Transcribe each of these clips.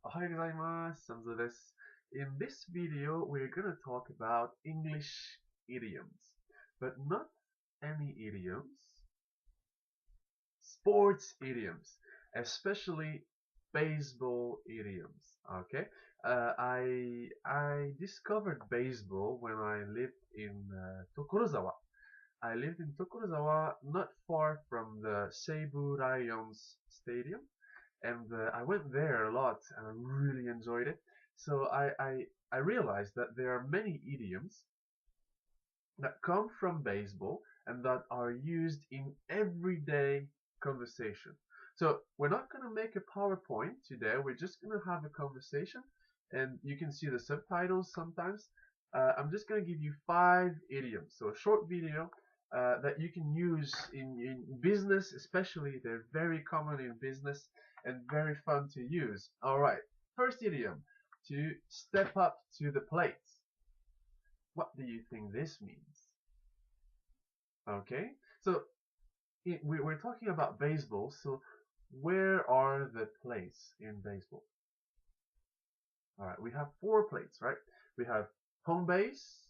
おはようございます。In this video, we're gonna talk about English idioms, but not any idioms, sports idioms, especially baseball idioms. Okay, I discovered baseball when I lived in Tokorozawa. I lived in Tokorozawa, not far from the Seibu Lions Stadium, and I went there a lot and I really enjoyed it. So I realized that there are many idioms that come from baseball and that are used in everyday conversation. So we're not going to make a PowerPoint today. We're just going to have a conversation, and you can see the subtitles sometimes. I'm just going to give you 5 idioms, so a short video that you can use in business, especially. They're very common in business and very fun to use. All right, first idiom, to step up to the plate. What do you think this means? Okay, so we're talking about baseball, so where are the plates in baseball? All right, we have 4 plates, right? We have home base,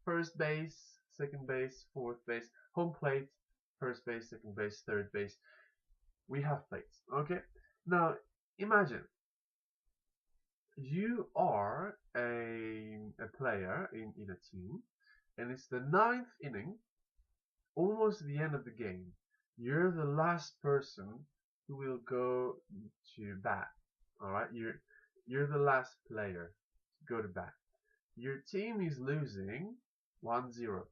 first base, second base, fourth base, home plate, first base, second base, third base. We have plates, okay? Now, imagine you are a player in a team, and it's the 9th inning, almost the end of the game. You're the last person who will go to bat. All right, you're the last player to go to bat. Your team is losing 1-0,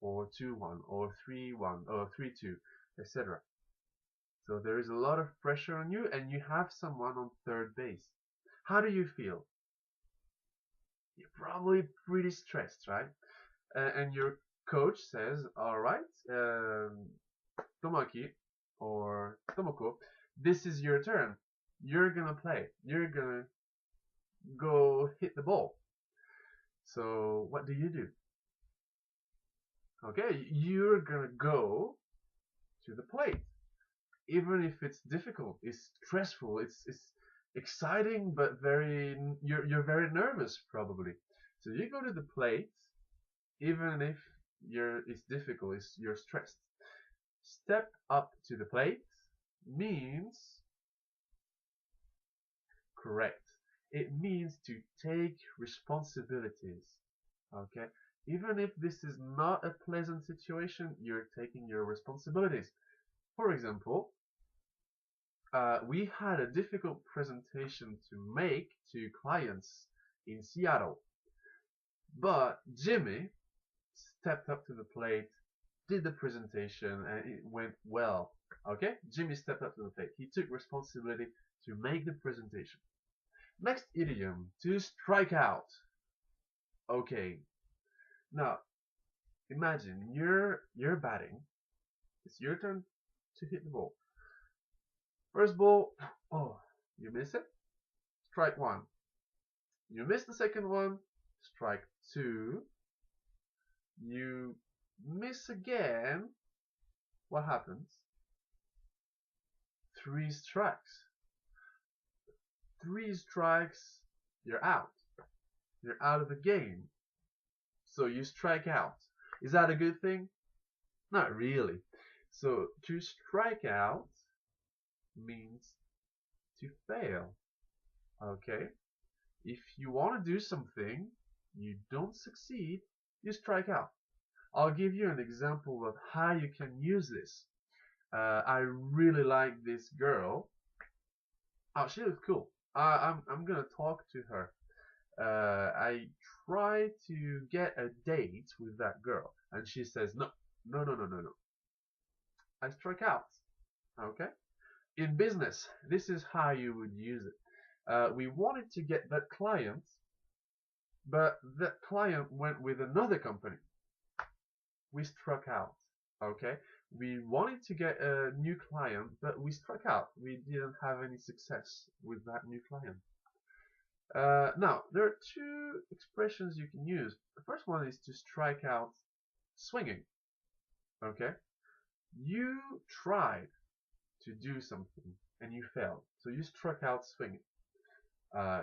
or 2-1, or 3-1, or 3-2, etc. So there is a lot of pressure on you, and you have someone on third base. How do you feel? You're probably pretty stressed, right? And your coach says, all right, Tomaki or Tomoko, this is your turn. You're gonna play. You're gonna go hit the ball. So what do? Okay, you're gonna go to the plate. Even if it's difficult, it's stressful, it's exciting, but you're very nervous probably. So you go to the plate, even if it's difficult, you're stressed. Step up to the plate means correct. It means to take responsibilities. Okay? Even if this is not a pleasant situation, you're taking your responsibilities. For example, we had a difficult presentation to make to clients in Seattle. But Jimmy stepped up to the plate, did the presentation, and it went well. Okay? Jimmy stepped up to the plate. He took responsibility to make the presentation. Next idiom, to strike out. Okay. Now, imagine you're batting. It's your turn to hit the ball. First ball, oh, you miss it. Strike 1. You miss the second one. Strike 2. You miss again. What happens? 3 strikes. 3 strikes, you're out. You're out of the game. So you strike out. Is that a good thing? Not really. So to strike out means to fail. Okay? If you want to do something, you don't succeed, you strike out. I'll give you an example of how you can use this. I really like this girl. Oh, she looks cool. I'm gonna talk to her. I try to get a date with that girl, and she says no, no, no, no, no, no. I strike out. Okay. In business, this is how you would use it. We wanted to get that client, but that client went with another company. We struck out. Okay. We wanted to get a new client, but we struck out. We didn't have any success with that new client. Now, there are 2 expressions you can use. The first one is to strike out swinging. Okay? You tried to do something. and you failed. So you struck out swinging.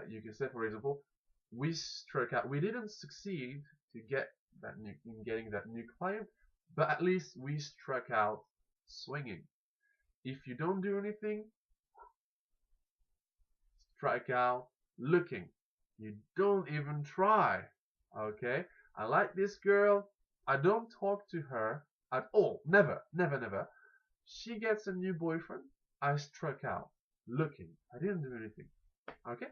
You can say, for example, we struck out. We didn't succeed to get in getting that new client, but at least we struck out swinging. If you don't do anything, strike out looking. You don't even try. Okay? I like this girl. I don't talk to her at all. Never, never, never. She gets a new boyfriend. I struck out looking. I didn't do anything. Okay?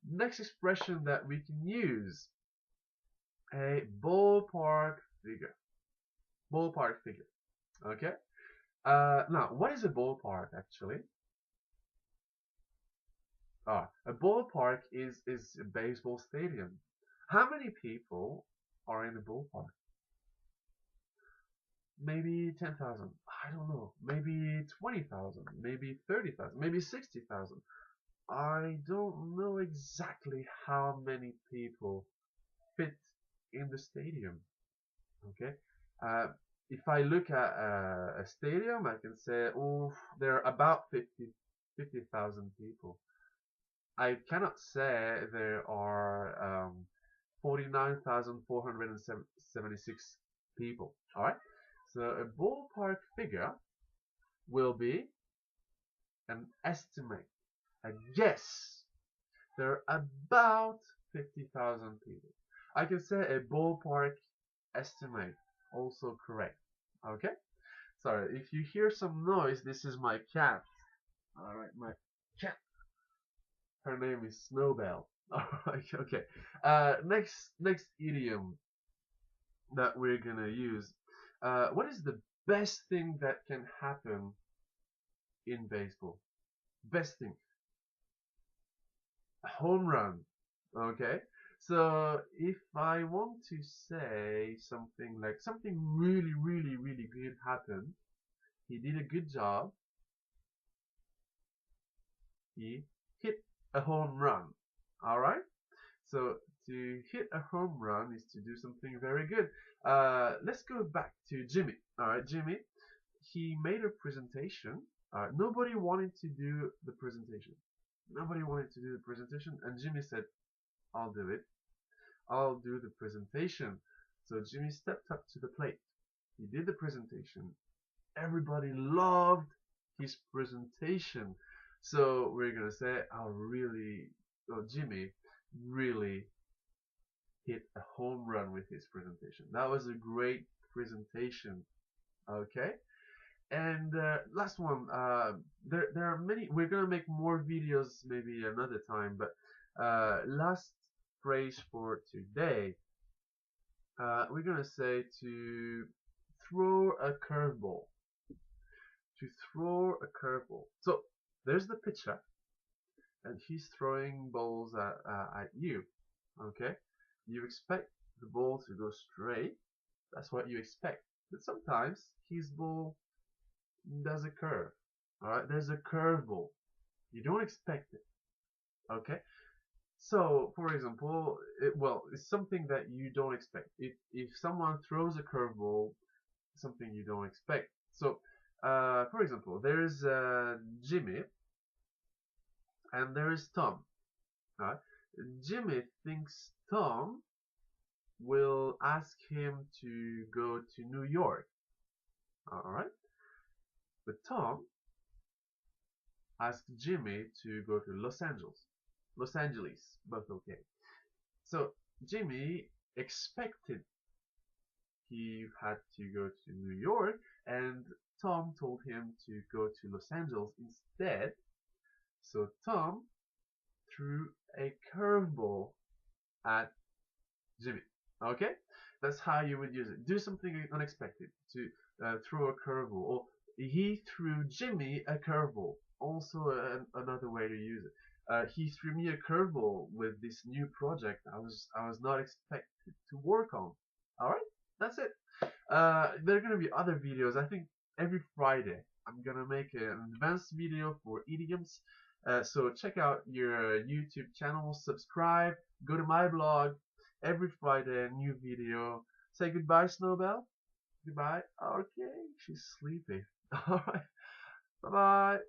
Next expression that we can use, a ballpark figure. Ballpark figure. Okay? Now, what is a ballpark actually? A ballpark is a baseball stadium. How many people are in a ballpark? Maybe 10,000. I don't know. Maybe 20,000. Maybe 30,000. Maybe 60,000. I don't know exactly how many people fit in the stadium. Okay. If I look at a stadium, I can say, oh, there are about 50,000 people. I cannot say there are 49,476 people. All right. So a ballpark figure will be an estimate, a guess. There are about 50,000 people. I can say a ballpark estimate, also correct. Okay? Sorry, if you hear some noise, this is my cat. Alright, my cat. Her name is Snowbell. Alright, okay. Next idiom that we're gonna use. What is the best thing that can happen in baseball? Best thing. A home run. Okay? So if I want to say something like something really, really, really good happened, he did a good job, he hit a home run. Alright? So to hit a home run is to do something very good. Let's go back to Jimmy. Alright, Jimmy, he made a presentation. Nobody wanted to do the presentation. Nobody wanted to do the presentation, and Jimmy said, I'll do it. I'll do the presentation. So Jimmy stepped up to the plate. He did the presentation. Everybody loved his presentation. So we're gonna say, Jimmy really hit a home run with his presentation. That was a great presentation. Okay. And last one, there are many. We're gonna make more videos maybe another time, but last phrase for today, we're gonna say to throw a curveball. To throw a curveball. So there's the pitcher, and he's throwing balls at you. Okay, you expect the ball to go straight. That's what you expect. But sometimes his ball does a curve. Alright, there's a curveball. You don't expect it. Okay? So, for example, it's something that you don't expect. If someone throws a curveball, something you don't expect. So, for example, there is Jimmy and there is Tom. Right? Jimmy thinks Tom will ask him to go to New York. Alright? But Tom asked Jimmy to go to Los Angeles. Los Angeles, both okay. So Jimmy expected he had to go to New York, and Tom told him to go to Los Angeles instead. So Tom threw a curveball at Jimmy. Okay? That's how you would use it. Do something unexpected to throw a curveball. Or he threw Jimmy a curveball. Also another way to use it. He threw me a curveball with this new project I was not expected to work on. Alright? That's it. There are gonna be other videos. I think every Friday I'm gonna make an advanced video for idioms. So check out your YouTube channel, subscribe, go to my blog. Every Friday, a new video. Say goodbye, Snowbell. Goodbye. Okay, she's sleeping. Alright. Bye-bye.